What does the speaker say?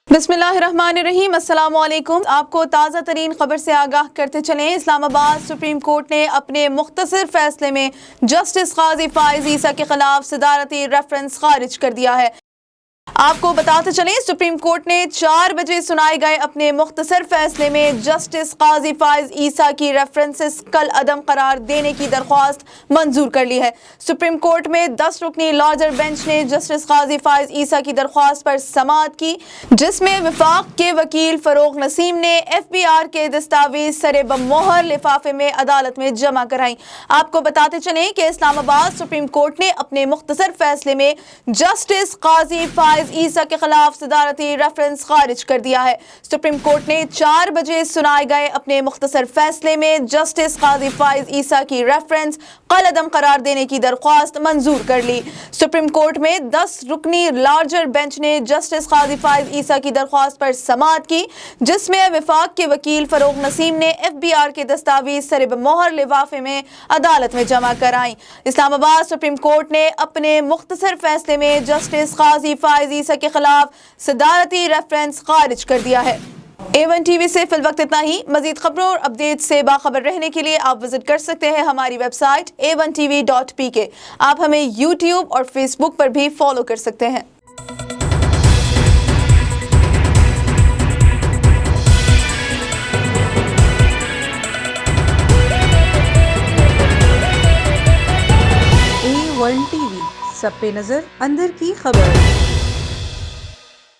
बिस्मिल्लाहिर्रहमानिर्रहीम, अस्सलाम वालेकुम। आपको ताज़ा तरीन खबर से आगाह करते चलें। इस्लामाबाद सुप्रीम कोर्ट ने अपने मुख्तसर फैसले में जस्टिस काजी फाइज ईसा के खिलाफ सदारती रेफरेंस खारिज कर दिया है। आपको बताते चलें, सुप्रीम कोर्ट ने 4 बजे सुनाए गए अपने मुख्तसर फैसले में जस्टिस काजी फाइज ईसा की रेफरेंसेस कल अदम करार देने की दरख्वास्त मंजूर कर ली है। सुप्रीम कोर्ट में 10 रुकनी लार्जर बेंच ने जस्टिस काजी फाइज ईसा की दरख्वास्त पर समाअत की, जिसमें वफाक के वकील फरोग नसीम ने FBR के दस्तावेज सरे बमोहर लिफाफे में अदालत में जमा कराई। आपको बताते चलें कि इस्लामाबाद सुप्रीम कोर्ट ने अपने मुख्तसर फैसले में जस्टिस काजी फाइज ईसा के खिलाफ सदारती रेफरेंस खारिज कर दिया है। सुप्रीम कोर्ट ने 4 बजे सुनाए गए अपने मुख्तसर फैसले में जस्टिस काजी फाइज ईसा की रेफरेंस कलअदम करार देने की दरख्वास्त मंजूर कर ली। सुप्रीम कोर्ट में 10 रुकनी लार्जर बेंच ने जस्टिस काजी फाइज ईसा की दरख्वास्त पर समाअत की, जिसमें वफाक के वकील फरोग नसीम ने FBR के दस्तावेज सरे बमोहर लिफाफे में अदालत में जमा कराई। इस्लामाबाद सुप्रीम कोर्ट ने अपने मुख्तसर फैसले में जस्टिस काजी फाइज ईसा के खिलाफ सदारती रेफरेंस खारिज कर दिया है। A1 TV से फिल वक्त इतना ही। मजीद खबरों और अपडेट से बाखबर रहने के लिए आप विजिट कर सकते हैं हमारी वेबसाइट a1tv.pk। आप हमें YouTube और Facebook पर भी फॉलो कर सकते हैं। A1 TV, सब पे नजर, अंदर की खबर।